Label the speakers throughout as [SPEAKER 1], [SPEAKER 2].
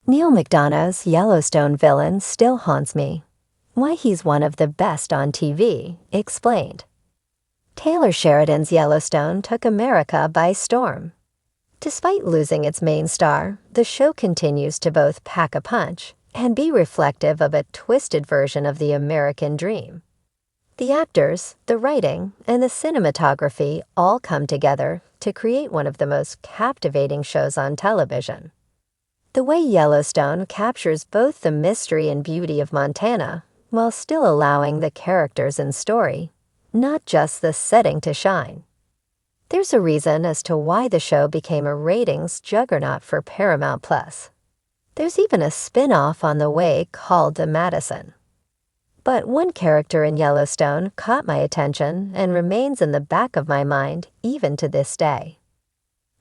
[SPEAKER 1] Neal McDonough's Yellowstone villain still haunts me. Why he's one of the best on TV, explained. Taylor Sheridan's Yellowstone took America by storm. Despite losing its main star, the show continues to both pack a punch and be reflective of a twisted version of the American dream. The actors, the writing, and the cinematography all come together to create one of the most captivating shows on television. The way Yellowstone captures both the mystery and beauty of Montana while still allowing the characters and story, not just the setting, to shine. There's a reason as to why the show became a ratings juggernaut for Paramount+. There's even a spin-off on the way called The Madison. But one character in Yellowstone caught my attention and remains in the back of my mind even to this day.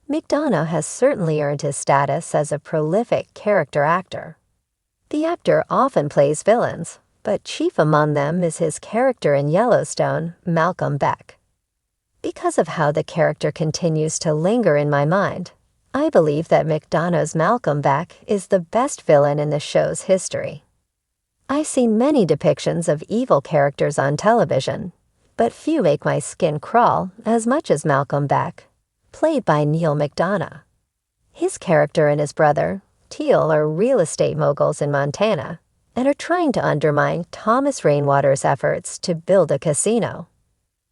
[SPEAKER 1] McDonough has certainly earned his status as a prolific character actor. The actor often plays villains, but chief among them is his character in Yellowstone, Malcolm Beck. Because of how the character continues to linger in my mind, I believe that McDonough's Malcolm Beck is the best villain in the show's history. I've seen many depictions of evil characters on television, but few make my skin crawl as much as Malcolm Beck, played by Neal McDonough. His character and his brother, Teal, are real estate moguls in Montana and are trying to undermine Thomas Rainwater's efforts to build a casino.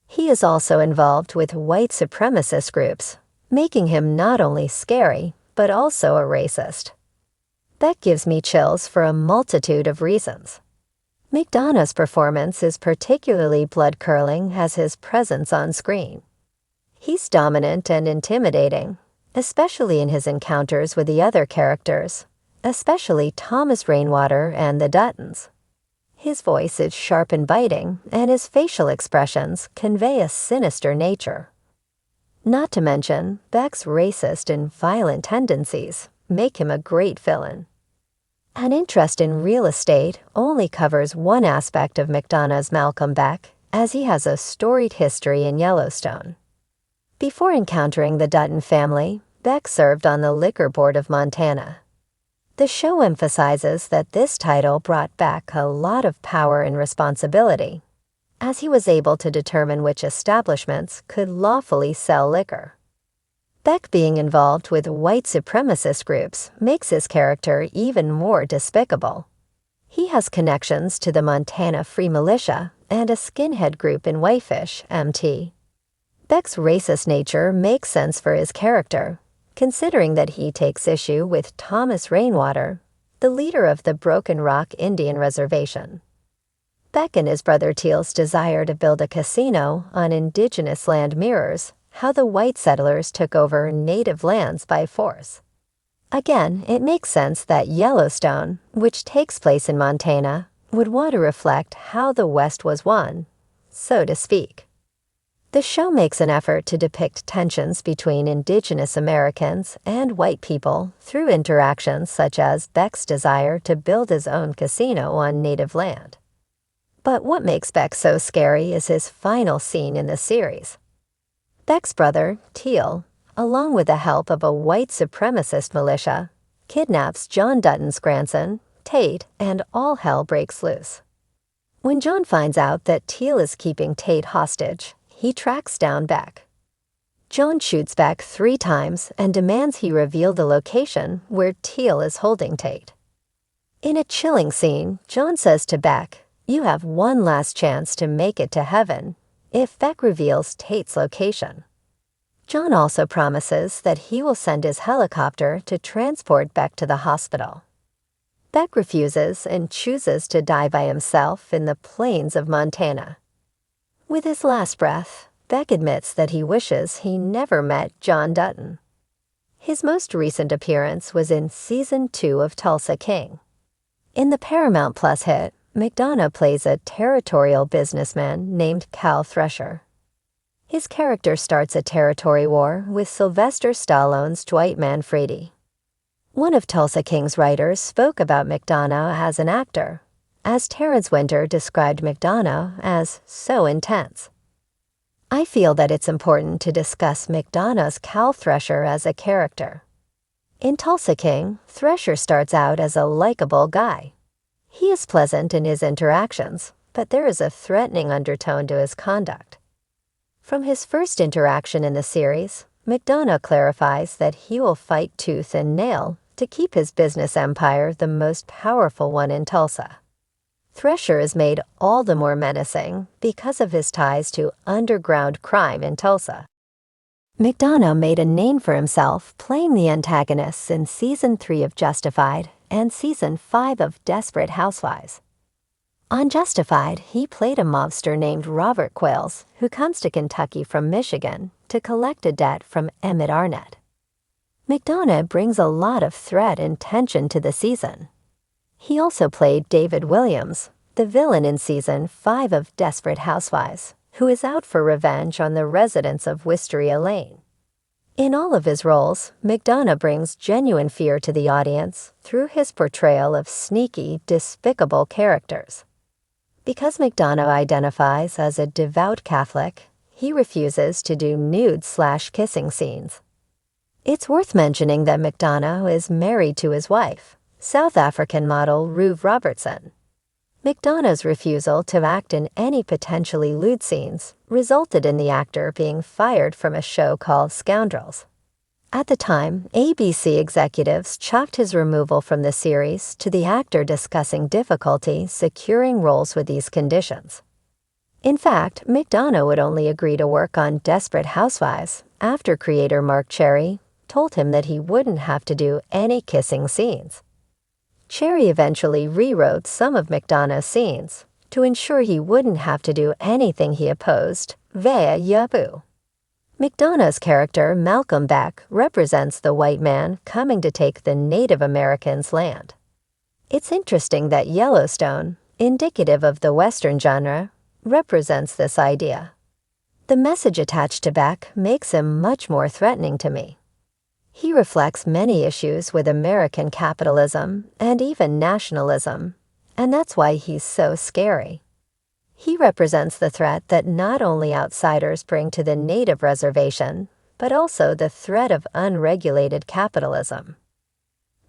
[SPEAKER 1] He is also involved with white supremacist groups, making him not only scary, but also a racist. That gives me chills for a multitude of reasons. McDonough's performance is particularly blood-curdling as his presence on screen. He's dominant and intimidating, especially in his encounters with the other characters, especially Thomas Rainwater and the Duttons. His voice is sharp and biting, and his facial expressions convey a sinister nature. Not to mention, Beck's racist and violent tendencies make him a great villain. An interest in real estate only covers one aspect of McDonough's Malcolm Beck, as he has a storied history in Yellowstone. Before encountering the Dutton family, Beck served on the Liquor Board of Montana. The show emphasizes that this title brought Beck a lot of power and responsibility, as he was able to determine which establishments could lawfully sell liquor. Beck being involved with white supremacist groups makes his character even more despicable. He has connections to the Montana Free Militia and a skinhead group in Whitefish, MT. Beck's racist nature makes sense for his character, considering that he takes issue with Thomas Rainwater, the leader of the Broken Rock Indian Reservation. Beck and his brother Teal's desire to build a casino on indigenous land mirrors how the white settlers took over native lands by force. Again, it makes sense that Yellowstone, which takes place in Montana, would want to reflect how the West was won, so to speak. The show makes an effort to depict tensions between indigenous Americans and white people through interactions such as Beck's desire to build his own casino on native land. But what makes Beck so scary is his final scene in the series. Beck's brother, Teal, along with the help of a white supremacist militia, kidnaps John Dutton's grandson, Tate, and all hell breaks loose. When John finds out that Teal is keeping Tate hostage, he tracks down Beck. John shoots Beck 3 times and demands he reveal the location where Teal is holding Tate. In a chilling scene, John says to Beck, "You have one last chance to make it to heaven," if Beck reveals Tate's location. John also promises that he will send his helicopter to transport Beck to the hospital. Beck refuses and chooses to die by himself in the plains of Montana. With his last breath, Beck admits that he wishes he never met John Dutton. His most recent appearance was in Season 2 of Tulsa King. In the Paramount Plus hit, McDonough plays a territorial businessman named Cal Thresher. His character starts a territory war with Sylvester Stallone's Dwight Manfredi. One of Tulsa King's writers spoke about McDonough as an actor, as Terrence Winter described McDonough as so intense. I feel that it's important to discuss McDonough's Cal Thresher as a character. In Tulsa King, Thresher starts out as a likable guy. He is pleasant in his interactions, but there is a threatening undertone to his conduct. From his first interaction in the series, McDonough clarifies that he will fight tooth and nail to keep his business empire the most powerful one in Tulsa. Thresher is made all the more menacing because of his ties to underground crime in Tulsa. McDonough made a name for himself playing the antagonists in Season 3 of Justified and Season 5 of Desperate Housewives. On Justified, he played a mobster named Robert Quayles, who comes to Kentucky from Michigan to collect a debt from Emmett Arnett. McDonough brings a lot of threat and tension to the season. He also played David Williams, the villain in Season 5 of Desperate Housewives, who is out for revenge on the residents of Wisteria Lane. In all of his roles, McDonough brings genuine fear to the audience through his portrayal of sneaky, despicable characters. Because McDonough identifies as a devout Catholic, he refuses to do nude/kissing scenes. It's worth mentioning that McDonough is married to his wife, South African model Ruve Robertson. McDonough's refusal to act in any potentially lewd scenes resulted in the actor being fired from a show called Scoundrels. At the time, ABC executives chalked his removal from the series to the actor discussing difficulty securing roles with these conditions. In fact, McDonough would only agree to work on Desperate Housewives after creator Mark Cherry told him that he wouldn't have to do any kissing scenes. Cherry eventually rewrote some of McDonough's scenes to ensure he wouldn't have to do anything he opposed via Yahoo. McDonough's character Malcolm Beck represents the white man coming to take the Native Americans' land. It's interesting that Yellowstone, indicative of the Western genre, represents this idea. The message attached to Beck makes him much more threatening to me. He reflects many issues with American capitalism and even nationalism, and that's why he's so scary. He represents the threat that not only outsiders bring to the native reservation, but also the threat of unregulated capitalism.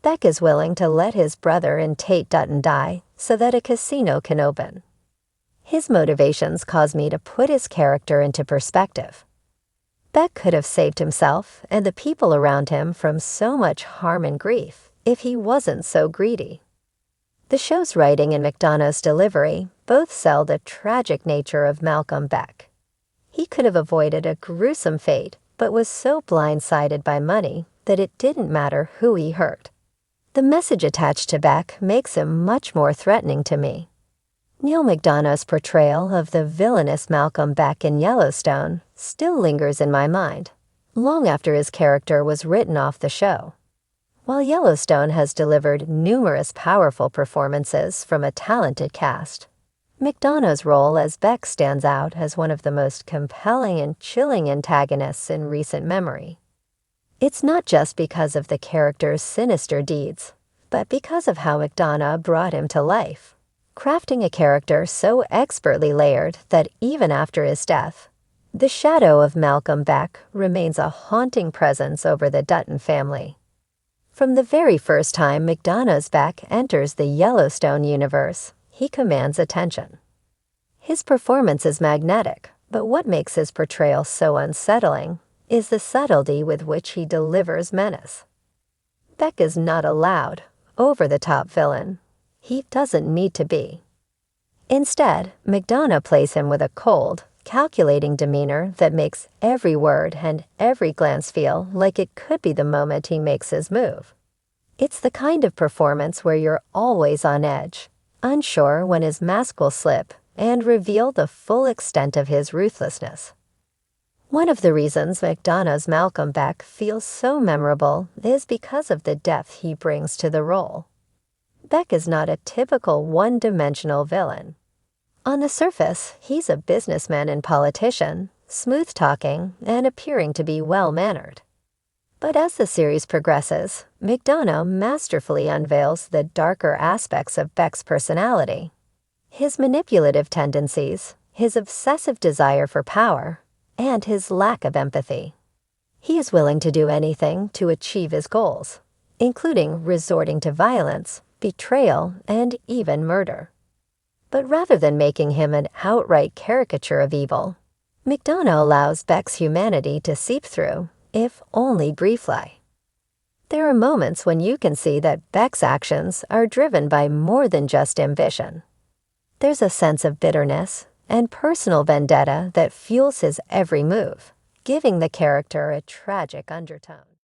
[SPEAKER 1] Beck is willing to let his brother in Tate Dutton die so that a casino can open. His motivations cause me to put his character into perspective. Beck could have saved himself and the people around him from so much harm and grief if he wasn't so greedy. The show's writing and McDonough's delivery both sell the tragic nature of Malcolm Beck. He could have avoided a gruesome fate, but was so blindsided by money that it didn't matter who he hurt. The message attached to Beck makes him much more threatening to me. Neal McDonough's portrayal of the villainous Malcolm Beck in Yellowstone still lingers in my mind, long after his character was written off the show. While Yellowstone has delivered numerous powerful performances from a talented cast, McDonough's role as Beck stands out as one of the most compelling and chilling antagonists in recent memory. It's not just because of the character's sinister deeds, but because of how McDonough brought him to life, crafting a character so expertly layered that even after his death, the shadow of Malcolm Beck remains a haunting presence over the Dutton family. From the very first time McDonough's Beck enters the Yellowstone universe, he commands attention. His performance is magnetic, but what makes his portrayal so unsettling is the subtlety with which he delivers menace. Beck is not a loud, over-the-top villain. He doesn't need to be. Instead, McDonough plays him with a cold, calculating demeanor that makes every word and every glance feel like it could be the moment he makes his move. It's the kind of performance where you're always on edge, unsure when his mask will slip and reveal the full extent of his ruthlessness. One of the reasons McDonough's Malcolm Beck feels so memorable is because of the depth he brings to the role. Beck is not a typical one-dimensional villain. On the surface, he's a businessman and politician, smooth-talking and appearing to be well-mannered. But as the series progresses, McDonough masterfully unveils the darker aspects of Beck's personality. His manipulative tendencies, his obsessive desire for power, and his lack of empathy. He is willing to do anything to achieve his goals, including resorting to violence, betrayal, and even murder. But rather than making him an outright caricature of evil, McDonough allows Beck's humanity to seep through, if only briefly. There are moments when you can see that Beck's actions are driven by more than just ambition. There's a sense of bitterness and personal vendetta that fuels his every move, giving the character a tragic undertone.